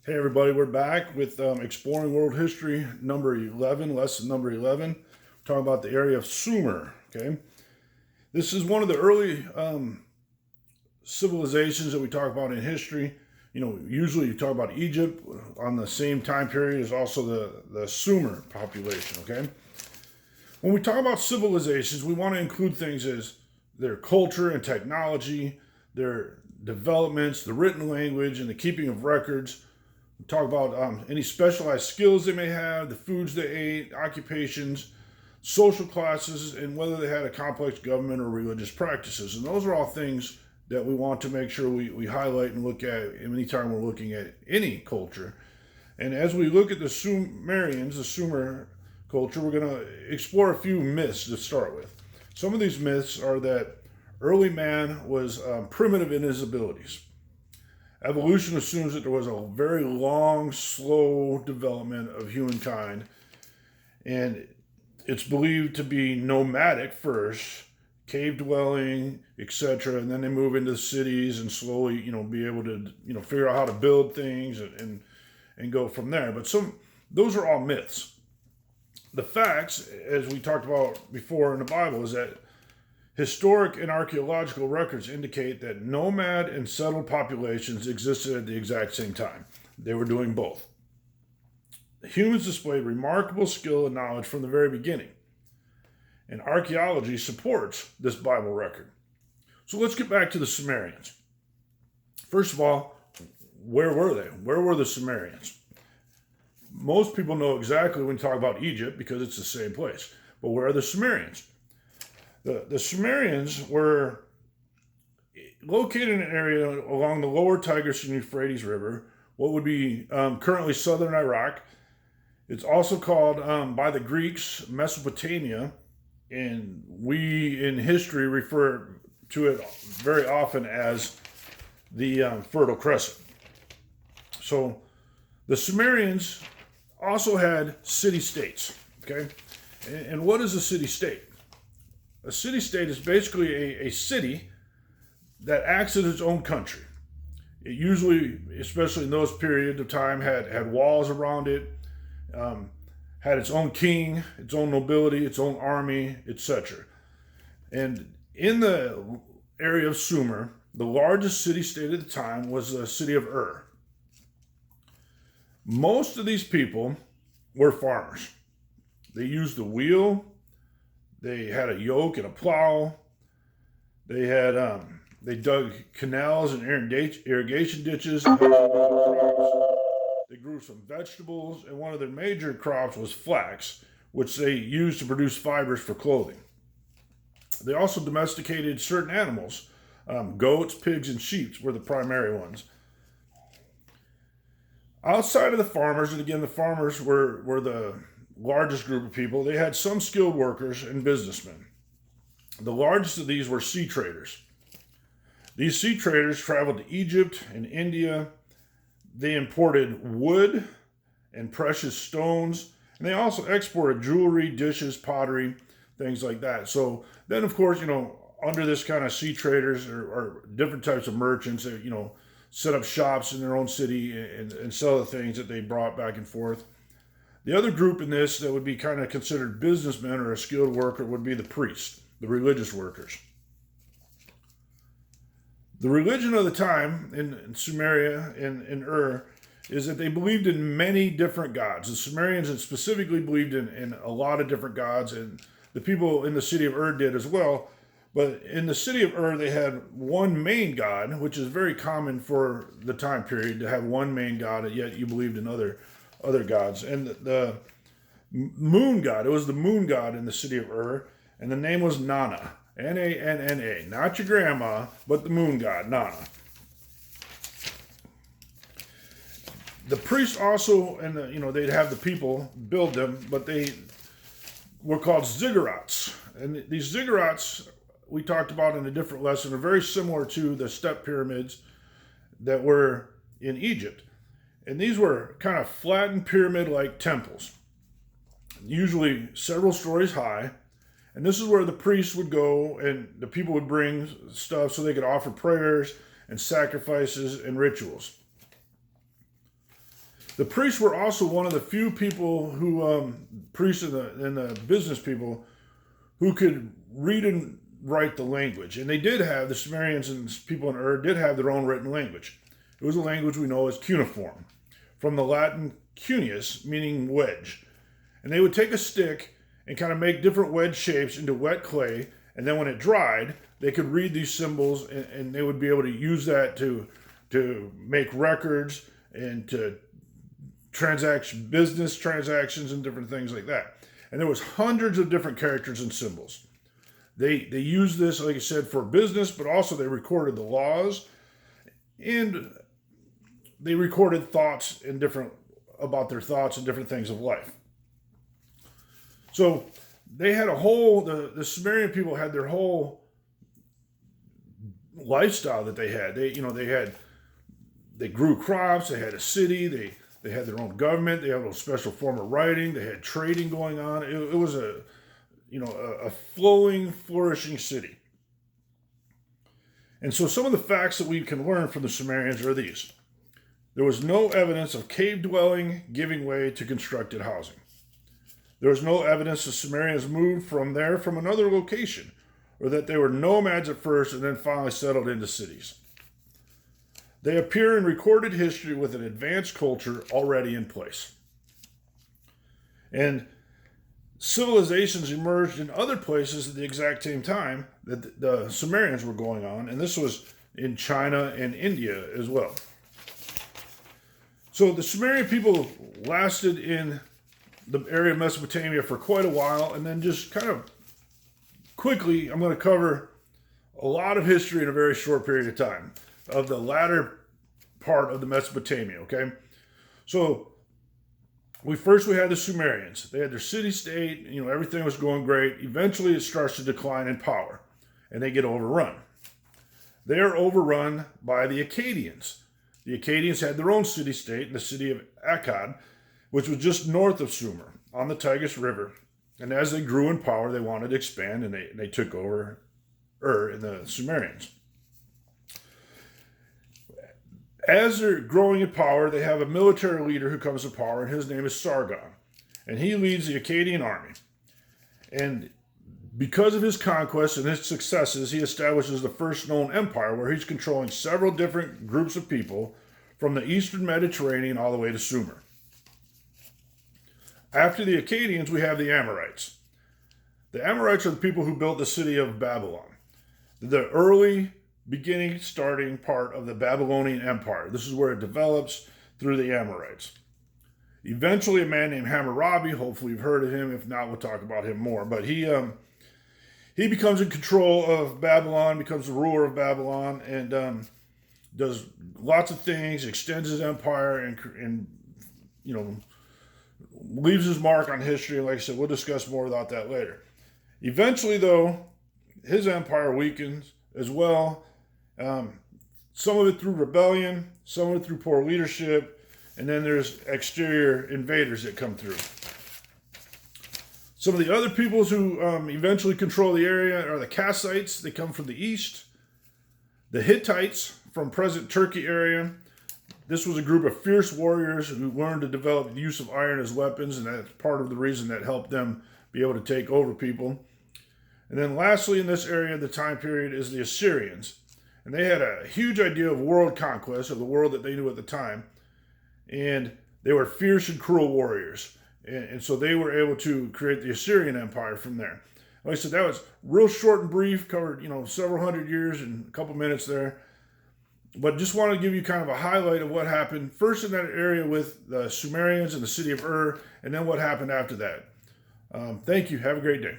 Hey everybody, we're back with Exploring World History number 11, lesson number 11. We're talking about the area of Sumer, okay? This is one of the early civilizations that we talk about in history. Usually you talk about Egypt on the same time period as also the Sumer population, okay? When we talk about civilizations, we want to include things as their culture and technology, their developments, the written language, and the keeping of records. Talk about any specialized skills they may have, the foods they ate, occupations, social classes, and whether they had a complex government or religious practices. And those are all things that we want to make sure we highlight and look at anytime we're looking at any culture. And as we look at the Sumerians, the Sumer culture, we're going to explore a few myths to start with. Some of these myths are that early man was primitive in his abilities. Evolution assumes that there was a very long, slow development of humankind, and it's believed to be nomadic first, cave dwelling, etc., and then they move into cities and slowly, be able to, figure out how to build things and go from there. But those are all myths. The facts, as we talked about before in the Bible, is that historic and archaeological records indicate that nomad and settled populations existed at the exact same time. They were doing both. Humans displayed remarkable skill and knowledge from the very beginning, and archaeology supports this Bible record. So let's get back to the Sumerians. First of all, where were they? Where were the Sumerians? Most people know exactly when you talk about Egypt because it's the same place. But where are the Sumerians? The Sumerians were located in an area along the lower Tigris and Euphrates River, what would be currently southern Iraq. It's also called by the Greeks Mesopotamia, and we in history refer to it very often as the Fertile Crescent. So the Sumerians also had city-states, okay? And what is a city-state? A city-state is basically a city that acts as its own country. It usually, especially in those periods of time, had walls around it, had its own king, its own nobility, its own army, etc. And in the area of Sumer, the largest city-state at the time was the city of Ur. Most of these people were farmers. They used the wheel. They had a yoke and a plow. They had they dug canals and irrigation ditches. They grew some vegetables, and one of their major crops was flax, which they used to produce fibers for clothing. They also domesticated certain animals. Goats, pigs, and sheep were the primary ones. Outside of the farmers, and again, the farmers were the largest group of people, they had some skilled workers and businessmen. The largest of these were sea traders. These sea traders traveled to Egypt and India. They imported wood and precious stones, and they also exported jewelry, dishes, pottery, things like that. So then, of course, under this kind of sea traders or different types of merchants that, set up shops in their own city and sell the things that they brought back and forth. The other group in this that would be kind of considered businessmen or a skilled worker would be the priests, the religious workers. The religion of the time in Sumeria and in Ur is that they believed in many different gods. The Sumerians specifically believed in a lot of different gods, and the people in the city of Ur did as well. But in the city of Ur, they had one main god, which is very common for the time period to have one main god, and yet you believed in other gods. And the moon god, it was the moon god in the city of Ur, and the name was Nana. Nanna. Not your grandma, but the moon god, Nana. The priests also, and they'd have the people build them, but they were called ziggurats. And these ziggurats, we talked about in a different lesson, are very similar to the step pyramids that were in Egypt. And these were kind of flattened pyramid-like temples, usually several stories high. And this is where the priests would go and the people would bring stuff so they could offer prayers and sacrifices and rituals. The priests were also one of the few people who, priests and the business people, who could read and write the language. And they did have, the Sumerians and people in Ur did have their own written language. It was a language we know as cuneiform, from the Latin cuneus, meaning wedge. And they would take a stick and kind of make different wedge shapes into wet clay. And then when it dried, they could read these symbols, and they would be able to use that to make records and to business transactions and different things like that. And there was hundreds of different characters and symbols. They used this, like I said, for business, but also they recorded the laws, and they recorded thoughts about their thoughts and different things of life. So they had the Sumerian people had their whole lifestyle that they had. They grew crops, they had a city, they had their own government, they had a special form of writing, they had trading going on. It was a flowing, flourishing city. And so some of the facts that we can learn from the Sumerians are these. There was no evidence of cave dwelling giving way to constructed housing. There was no evidence the Sumerians moved from another location, or that they were nomads at first and then finally settled into cities. They appear in recorded history with an advanced culture already in place. And civilizations emerged in other places at the exact same time that the Sumerians were going on, and this was in China and India as well. So the Sumerian people lasted in the area of Mesopotamia for quite a while, and then just kind of quickly, I'm going to cover a lot of history in a very short period of time of the latter part of the Mesopotamia, okay? So we had the Sumerians. They had their city-state, everything was going great. Eventually it starts to decline in power, and they get overrun. They are overrun by the Akkadians. The Akkadians had their own city-state in the city of Akkad, which was just north of Sumer on the Tigris River. And as they grew in power, they wanted to expand, and they took over Ur and the Sumerians. As they're growing in power, they have a military leader who comes to power, and his name is Sargon. And he leads the Akkadian army. And because of his conquests and his successes, he establishes the first known empire, where he's controlling several different groups of people from the eastern Mediterranean all the way to Sumer. After the Akkadians, we have the Amorites. The Amorites are the people who built the city of Babylon, the early starting part of the Babylonian Empire. This is where it develops through the Amorites. Eventually, a man named Hammurabi, hopefully you've heard of him. If not, we'll talk about him more. But he becomes in control of Babylon, becomes the ruler of Babylon, and does lots of things, extends his empire, and leaves his mark on history. Like I said, we'll discuss more about that later. Eventually, though, his empire weakens as well. Some of it through rebellion, some of it through poor leadership, and then there's exterior invaders that come through. Some of the other peoples who eventually control the area are the Kassites. They come from the east. The Hittites from present Turkey area. This was a group of fierce warriors who learned to develop the use of iron as weapons, and that's part of the reason that helped them be able to take over people. And then lastly in this area, the time period, is the Assyrians. And they had a huge idea of world conquest, of the world that they knew at the time. And they were fierce and cruel warriors. And so they were able to create the Assyrian Empire from there. Like I said, that was real short and brief, covered, several hundred years in a couple minutes there. But just want to give you kind of a highlight of what happened first in that area with the Sumerians and the city of Ur, and then what happened after that. Thank you. Have a great day.